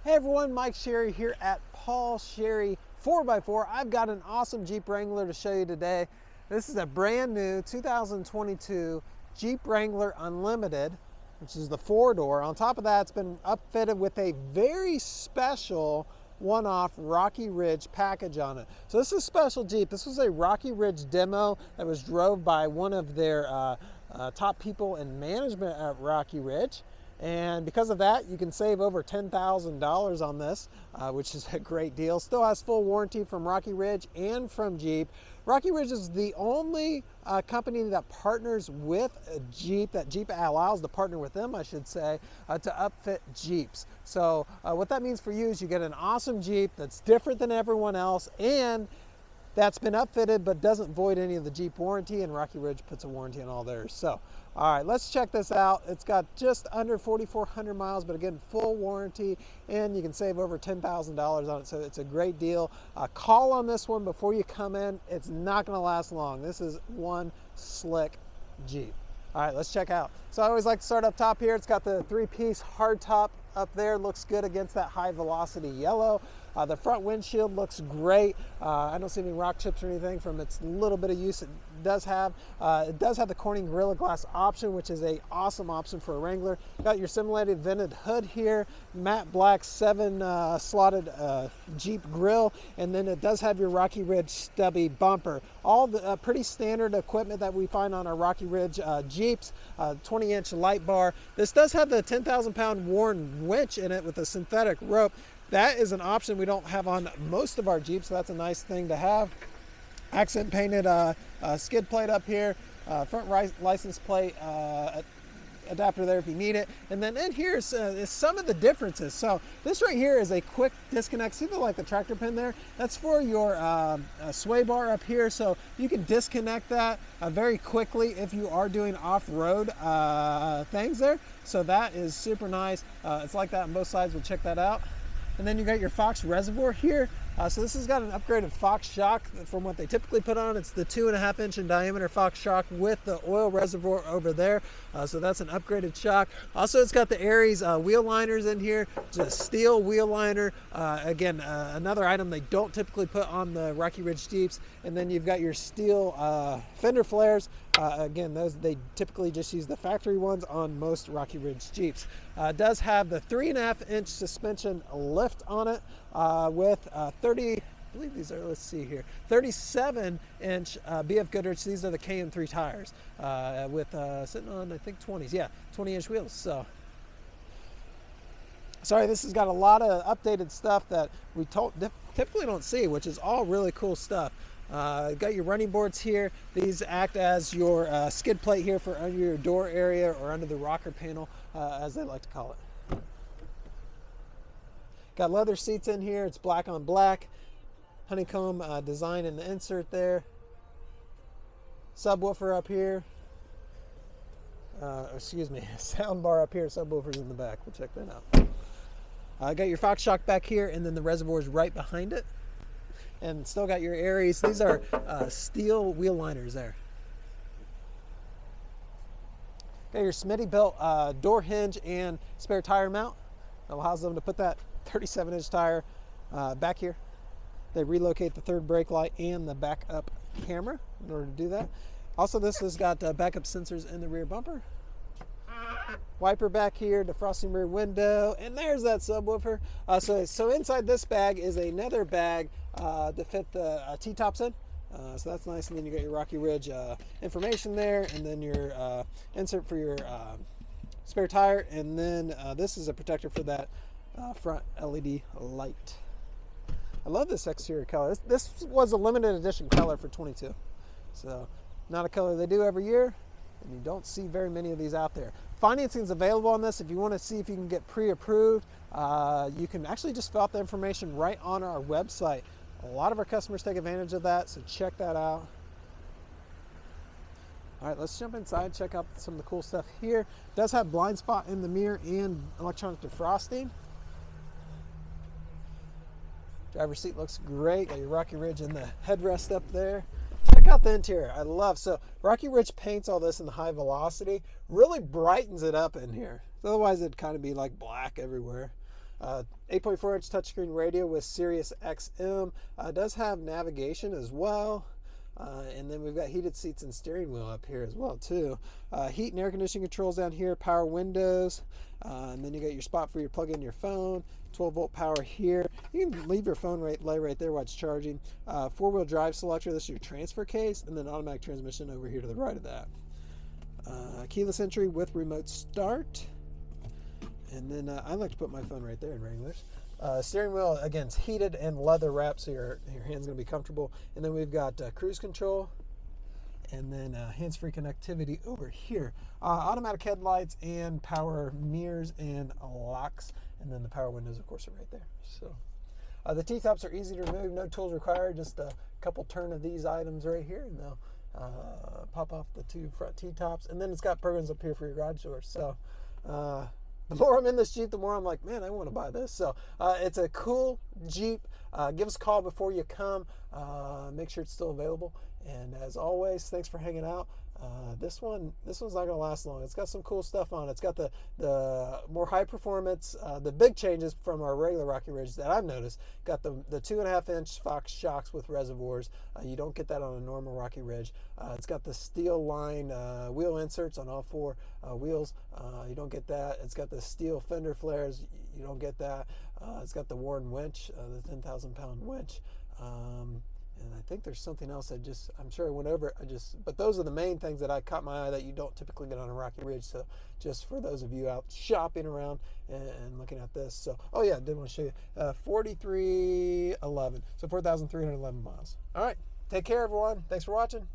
Hey everyone, Mike Sherry here at Paul Sherry 4x4. I've got an awesome Jeep Wrangler to show you today. This is a brand new 2022 Jeep Wrangler Unlimited, which is the 4-door. On top of that, it's been upfitted with a very special one-off Rocky Ridge package on it. So this is a special Jeep. This was a Rocky Ridge demo that was drove by one of their top people in management at Rocky Ridge. And because of that, you can save over $10,000 on this, which is a great deal. Still has full warranty from Rocky Ridge and from Jeep. Rocky Ridge is the only company that partners with a Jeep, that Jeep allows to partner with them, I should say, to upfit Jeeps. So what that means for you is you get an awesome Jeep that's different than everyone else and that's been upfitted but doesn't void any of the Jeep warranty, and Rocky Ridge puts a warranty on all theirs. So, all right, let's check this out. It's got just under 4,400 miles, but again, full warranty, and you can save over $10,000 on it, so it's a great deal. Call on this one before you come in. It's not gonna last long. This is one slick Jeep. All right, let's check out. So I always like to start up top here. It's got the 3-piece hardtop up there. Looks good against that high velocity yellow. The front windshield looks great. I don't see any rock chips or anything from its little bit of use it does have. It does have the Corning Gorilla Glass option, which is an awesome option for a Wrangler. Got your simulated vented hood here, matte black 7-slotted Jeep grille, and then it does have your Rocky Ridge stubby bumper. All the pretty standard equipment that we find on our Rocky Ridge Jeeps. 20-inch light bar. This does have the 10,000-pound Warn winch in it with a synthetic rope. That is an option we don't have on most of our Jeeps, so that's a nice thing to have. Accent painted skid plate up here, front license plate adapter there if you need it. And then in here is some of the differences. So this right here is a quick disconnect. See like the tractor pin there? That's for your sway bar up here. So you can disconnect that very quickly if you are doing off-road things there. So that is super nice. It's like that on both sides. We'll check that out. And then you got your Fox reservoir here. So this has got an upgraded Fox shock from what they typically put on. It's the 2.5-inch in diameter Fox shock with the oil reservoir over there. So that's an upgraded shock. Also, it's got the Aries wheel liners in here, just steel wheel liner. Again, another item they don't typically put on the Rocky Ridge Jeeps. And then you've got your steel fender flares. Again, those they typically just use the factory ones on most Rocky Ridge Jeeps. It does have the 3.5-inch suspension lift on it with 30, I believe these are, let's see here, 37-inch BF Goodrich. These are the KM3 tires with sitting on, I think, 20s. Yeah, 20-inch wheels. So, sorry, this has got a lot of updated stuff that we typically don't see, which is all really cool stuff. Got your running boards here. These act as your skid plate here for under your door area or under the rocker panel, as they like to call it. Got leather seats in here. It's black on black. Honeycomb design in the insert there. Subwoofer up here. Excuse me, sound bar up here. Subwoofers in the back. We'll check that out. Got your Fox shock back here, and then the reservoir is right behind it. And still got your Aries. These are steel wheel liners there. Got your Smitty built door hinge and spare tire mount. That allows them to put that 37-inch tire back here. They relocate the third brake light and the backup camera in order to do that. Also, this has got backup sensors in the rear bumper. Wiper back here, defrosting rear window, and there's that subwoofer. So inside this bag is another bag to fit the T-tops in. So that's nice. And then you got your Rocky Ridge information there, and then your insert for your spare tire, and then this is a protector for that front LED light. I love this exterior color. This was a limited edition color for 22. So not a color they do every year, and you don't see very many of these out there. Financing is available on this. If you want to see if you can get pre-approved, you can actually just fill out the information right on our website. A lot of our customers take advantage of that, so check that out. All right, let's jump inside, check out some of the cool stuff here. It does have blind spot in the mirror and electronic defrosting. Driver's seat looks great. Got your Rocky Ridge in the headrest up there. Check out the interior. I love, so Rocky Ridge paints all this in the high velocity, really brightens it up in here. Otherwise it'd kind of be like black everywhere. 8.4-inch touchscreen radio with Sirius XM. It does have navigation as well. And then we've got heated seats and steering wheel up here as well too. Heat and air conditioning controls down here, power windows, and then you got your spot for your plug in your phone, 12-volt power here. You can leave your phone lay right there while it's charging. 4-wheel drive selector, this is your transfer case, and then automatic transmission over here to the right of that. Keyless entry with remote start. And then I like to put my phone right there in Wranglers. Steering wheel, again, it's heated and leather wrapped, so your hand's going to be comfortable. And then we've got cruise control, and then hands-free connectivity over here. Automatic headlights and power mirrors and locks. And then the power windows, of course, are right there. So the T-tops are easy to remove, no tools required, just a couple turn of these items right here, and they'll pop off the 2 front T-tops. And then it's got programs up here for your garage doors. So the more I'm in this Jeep, the more I'm like, man, I want to buy this. So it's a cool Jeep. Give us a call before you come. Make sure it's still available. And as always, thanks for hanging out. This one's not going to last long. It's got some cool stuff on it. It's got the more high performance, the big changes from our regular Rocky Ridge that I've noticed. Got the 2.5-inch Fox shocks with reservoirs. You don't get that on a normal Rocky Ridge. It's got the steel line wheel inserts on all 4 wheels. You don't get that. It's got the steel fender flares. You don't get that. It's got the Warren winch, the 10,000-pound winch. And I think there's something else I'm sure I went over. But those are the main things that I caught my eye that you don't typically get on a Rocky Ridge. So just for those of you out shopping around and looking at this. So, oh yeah, I did want to show you 4311. So 4,311 miles. All right. Take care, everyone. Thanks for watching.